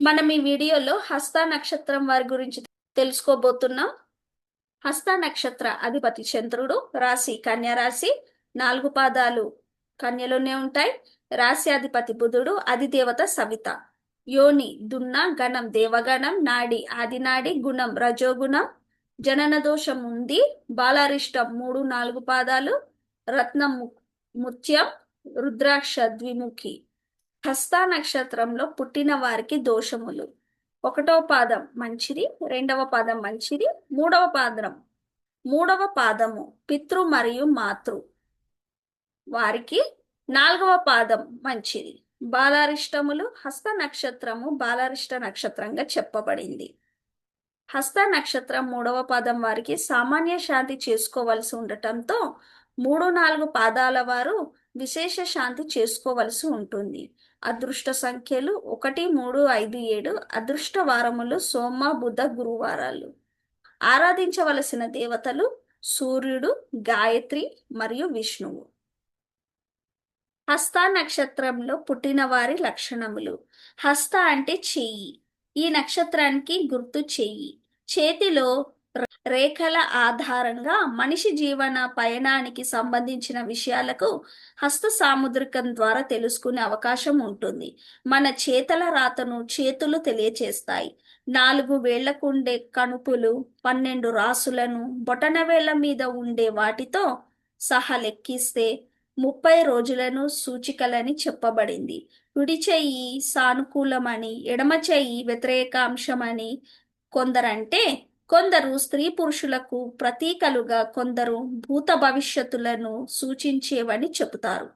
మనం ఈ వీడియోలో హస్త నక్షత్రం వారి గురించి తెలుసుకోబోతున్నాం. హస్త నక్షత్ర అధిపతి చంద్రుడు, రాశి కన్యా రాశి, 4 పాదాలు కన్యలోనే ఉంటాయి. రాశి అధిపతి బుధుడు, అధిదేవత సవిత. యోని దున్న, గణం దేవగణం, నాడి ఆదినాడి, గుణం రజోగుణం. జనన దోషం ఉంది. బాలారిష్టం 3, 4 పాదాలు. రత్నం ముత్యం, రుద్రాక్ష ద్విముఖి. హస్త నక్షత్రంలో పుట్టిన వారికి దోషములు: 1వ పాదం మంచిది, 2వ పాదం మంచిది, మూడవ పాదము పితృ మరియు మాతృ వారికి, 4వ పాదం మంచిది. బాలారిష్టములు: హస్త నక్షత్రము బాలారిష్ట నక్షత్రంగా చెప్పబడింది. హస్త నక్షత్రం 3వ పాదం వారికి సామాన్య శాంతి చేసుకోవలసి ఉండటంతో 3, 4 పాదాల వారు విశేష శాంతి చేసుకోవలసి ఉంటుంది. అదృష్ట సంఖ్యలు 1, 3, 5, 7. అదృష్ట వారములు సోమ బుధ గురువారాలు. ఆరాధించవలసిన దేవతలు సూర్యుడు, గాయత్రి మరియు విష్ణువు. హస్త నక్షత్రంలో పుట్టిన వారి లక్షణములు: హస్త అంటే చెయ్యి. ఈ నక్షత్రానికి గుర్తు చెయ్యి. చేతిలో రేఖల ఆధారంగా మనిషి జీవన పయనానికి సంబంధించిన విషయాలకు హస్త సాముద్రికం ద్వారా తెలుసుకునే అవకాశం ఉంటుంది. మన చేతల రాతను చేతులు తెలియచేస్తాయి. 4 వేళ్లకుండే కణుపులు 12 రాసులను బొటనవేళ్ల మీద ఉండే వాటితో సహా లెక్కిస్తే 30 రోజులను సూచికలని చెప్పబడింది. కుడి చెయ్యి సానుకూలమని, ఎడమ చెయ్యి వ్యతిరేకాంశమని కొందరంటే, కొందరు స్త్రీ పురుషులకు ప్రతీకలుగా, కొందరు భూత భవిష్యత్తులను సూచించేవని చెబుతారు.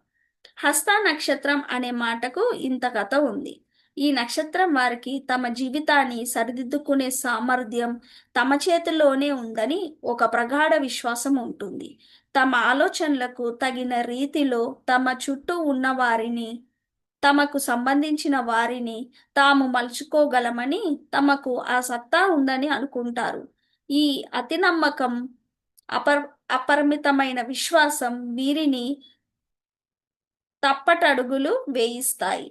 హస్త నక్షత్రం అనే మాటకు ఇంత కథ ఉంది. ఈ నక్షత్రం వారికి తమ జీవితాన్ని సరిదిద్దుకునే సామర్థ్యం తమ చేతిలోనే ఉందని ఒక ప్రగాఢ విశ్వాసం ఉంటుంది. తమ ఆలోచనలకు తగిన రీతిలో తమ చుట్టూ ఉన్న వారిని, తమకు సంబంధించిన వారిని తాము మలుచుకోగలమని, తమకు ఆ సత్తా ఉందని అనుకుంటారు. ఈ అతి నమ్మకం, అపరిమితమైన విశ్వాసం వీరిని తప్పటడుగులు వేయిస్తాయి.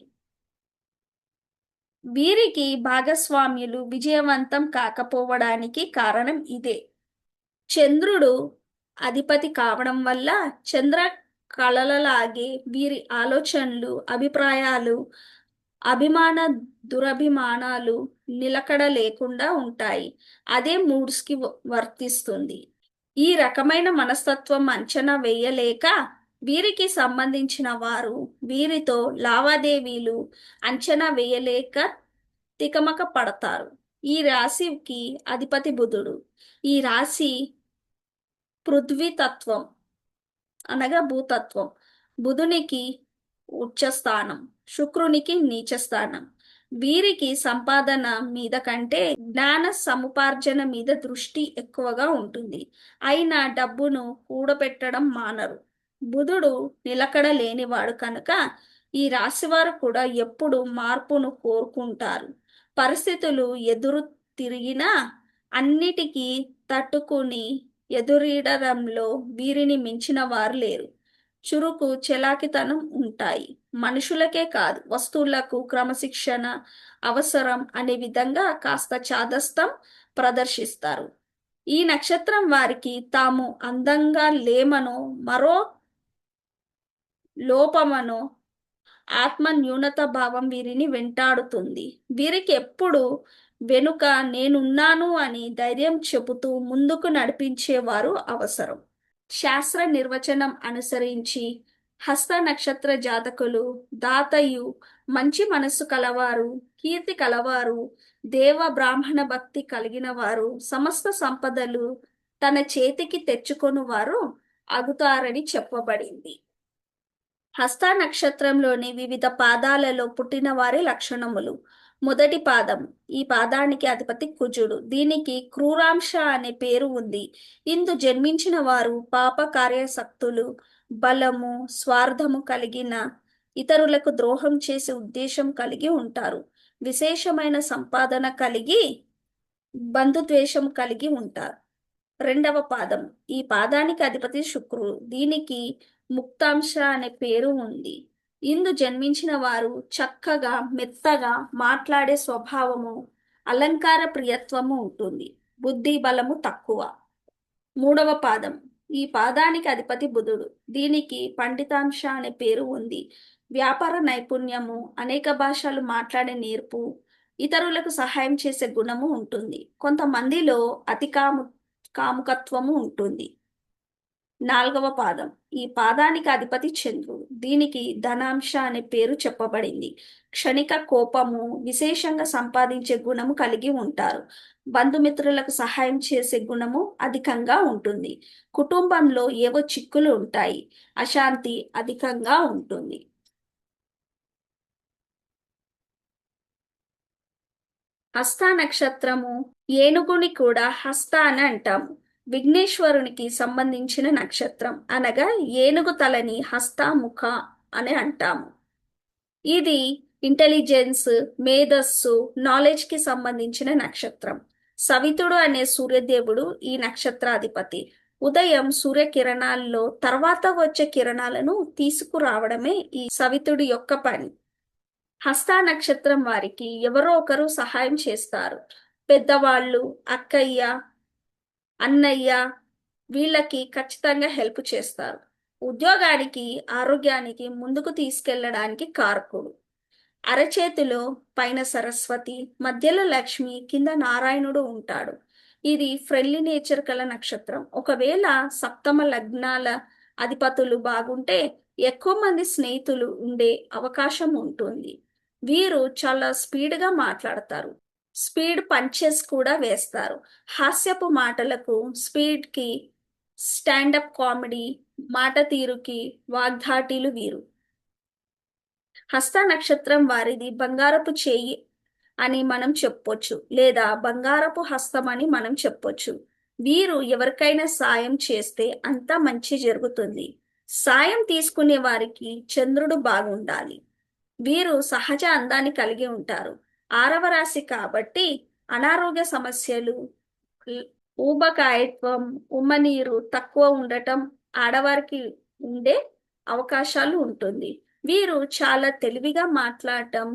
వీరికి భాగస్వామ్యులు విజయవంతం కాకపోవడానికి కారణం ఇదే. చంద్రుడు అధిపతి కావడం వల్ల చంద్ర కళలలాగే వీరి ఆలోచనలు, అభిప్రాయాలు, అభిమాన దురభిమానాలు నిలకడ లేకుండా ఉంటాయి. అదే మూడ్స్కి వర్తిస్తుంది. ఈ రకమైన మనస్తత్వం అంచనా వేయలేక వీరికి సంబంధించిన వారు వీరితో లావాదేవీలు అంచనా వేయలేక తికమక పడతారు. ఈ రాశికి అధిపతి బుధుడు. ఈ రాశి పృథ్వీతత్వం అనగా భూతత్వం. బుధునికి ఉచ్చస్థానం, శుక్రునికి నీచస్థానం. వీరికి సంపాదన మీద కంటే జ్ఞాన సముపార్జన మీద దృష్టి ఎక్కువగా ఉంటుంది. అయినా డబ్బును కూడబెట్టడం మానరు. బుధుడు నిలకడ లేనివాడు కనుక ఈ రాశివారు కూడా ఎప్పుడు మార్పును కోరుకుంటారు. పరిస్థితులు ఎదురు తిరిగినా అన్నిటికీ తట్టుకుని ఎదురీడడంలో వీరిని మించిన వారు లేరు. చురుకు, చలాకితనం ఉంటాయి. మనుషులకే కాదు, వస్తువులకు క్రమశిక్షణ అవసరం అనే విధంగా కాస్త చాదస్తం ప్రదర్శిస్తారు. ఈ నక్షత్రం వారికి తాము అందంగా లేమనో, మరో లోపమనో ఆత్మ న్యూనత భావం వీరిని వెంటాడుతుంది. వీరికి ఎప్పుడు వెనుక నేనున్నాను అని ధైర్యం చెబుతూ ముందుకు నడిపించేవారు అవసరం. శాస్త్ర నిర్వచనం అనుసరించి హస్త నక్షత్ర జాతకులు దాతయు, మంచి మనస్సు కలవారు, కీర్తి కలవారు, దేవ బ్రాహ్మణ భక్తి కలిగిన వారు, సమస్త సంపదలు తన చేతికి తెచ్చుకొని వారు అగుతారని చెప్పబడింది. హస్త నక్షత్రంలోని వివిధ పాదాలలో పుట్టిన వారి లక్షణములు: 1వ పాదం. ఈ పాదానికి అధిపతి కుజుడు. దీనికి క్రూరాంశ అనే పేరు ఉంది. ఇందు జన్మించిన వారు పాప కార్యసక్తులు, బలము, స్వార్థము కలిగిన, ఇతరులకు ద్రోహం చేసే ఉద్దేశం కలిగి ఉంటారు. విశేషమైన సంపాదన కలిగి, బంధుద్వేషం కలిగి ఉంటారు. 2వ పాదం. ఈ పాదానికి అధిపతి శుక్రుడు. దీనికి ముక్తాంశ అనే పేరు ఉంది. ఇందు జన్మించిన వారు చక్కగా మెత్తగా మాట్లాడే స్వభావము, అలంకార ప్రియత్వము ఉంటుంది. బుద్ధి బలము తక్కువ. మూడవ పాదం. ఈ పాదానికి అధిపతి బుధుడు. దీనికి పండితాంశ అనే పేరు ఉంది. వ్యాపార నైపుణ్యము, అనేక భాషలు మాట్లాడే నేర్పు, ఇతరులకు సహాయం చేసే గుణము ఉంటుంది. కొంతమందిలో అతి కాముకత్వము ఉంటుంది. నాలుగవ పాదం. ఈ పాదానికి అధిపతి చంద్రుడు. దీనికి ధనాంశ అనే పేరు చెప్పబడింది. క్షణిక కోపము, విశేషంగా సంపాదించే గుణము కలిగి ఉంటారు. బంధుమిత్రులకు సహాయం చేసే గుణము అధికంగా ఉంటుంది. కుటుంబంలో ఏవో చిక్కులు ఉంటాయి. అశాంతి అధికంగా ఉంటుంది. హస్త నక్షత్రము, ఏనుగుని కూడా హస్త అని అంటాము. విఘ్నేశ్వరునికి సంబంధించిన నక్షత్రం అనగా ఏనుగు తలని హస్తముఖ అని అంటాము. ఇది ఇంటెలిజెన్స్, మేధస్సు, నాలెడ్జ్ కి సంబంధించిన నక్షత్రం. సవితుడు అనే సూర్యదేవుడు ఈ నక్షత్రాధిపతి. ఉదయం సూర్యకిరణాల్లో తర్వాత వచ్చే కిరణాలను తీసుకురావడమే ఈ సవితుడి యొక్క పని. హస్త నక్షత్రం వారికి ఎవరో ఒకరు సహాయం చేస్తారు. పెద్దవాళ్ళు, అక్కయ్య, అన్నయ్య వీళ్ళకి ఖచ్చితంగా హెల్ప్ చేస్తారు. ఉద్యోగానికి, ఆరోగ్యానికి ముందుకు తీసుకెళ్ళడానికి కారకుడు. అరచేతిలో పైన సరస్వతి, మధ్యలో లక్ష్మి, కింద నారాయణుడు ఉంటాడు. ఇది ఫ్రెండ్లీ నేచర్ కల నక్షత్రం. ఒకవేళ సప్తమ లగ్నాల అధిపతులు బాగుంటే ఎక్కువ మంది స్నేహితులు ఉండే అవకాశం ఉంటుంది. వీరు చాలా స్పీడ్గా మాట్లాడతారు. స్పీడ్ పంచెస్ కూడా వేస్తారు. హాస్యపు మాటలకు, స్పీడ్కి, స్టాండప్ కామెడీ, మాట తీరుకి వాగ్దాటీలు వీరు. హస్త నక్షత్రం వారిది బంగారపు చేయి అని మనం చెప్పొచ్చు, లేదా బంగారపు హస్తం అని మనం చెప్పొచ్చు. వీరు ఎవరికైనా సాయం చేస్తే అంతా మంచి జరుగుతుంది. సాయం తీసుకునే వారికి చంద్రుడు బాగుండాలి. వీరు సహజ అందాన్ని కలిగి ఉంటారు. 6వ రాశి కాబట్టి అనారోగ్య సమస్యలు, ఊబకాయత్వం, ఉమ్మనీరు తక్కువ ఉండటం ఆడవారికి ఉండే అవకాశాలు ఉంటుంది. వీరు చాలా తెలివిగా మాట్లాడటం,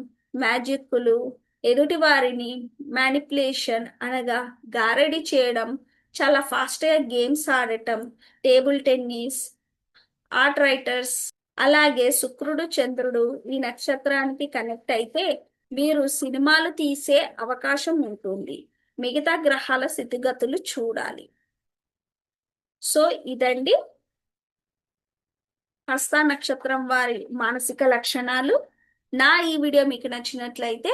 మ్యాజిక్లు, ఎదుటి వారిని మ్యానిపులేషన్ అనగా గారడి చేయడం, చాలా ఫాస్ట్గా గేమ్స్ ఆడటం, టేబుల్ టెన్నిస్, ఆర్ట్ రైటర్స్. అలాగే శుక్రుడు, చంద్రుడు ఈ నక్షత్రానికి కనెక్ట్ అయితే వీరు సినిమాలు తీసే అవకాశం ఉంటుంది. మిగతా గ్రహాల స్థితిగతులు చూడాలి. సో ఇదండి హస్త నక్షత్రం వారి మానసిక లక్షణాలు. నా ఈ వీడియో మీకు నచ్చినట్లయితే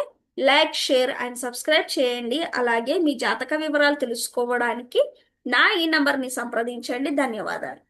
లైక్, షేర్ అండ్ సబ్స్క్రైబ్ చేయండి. అలాగే మీ జాతక వివరాలు తెలుసుకోవడానికి నా ఈ నంబర్ని సంప్రదించండి. ధన్యవాదాలు.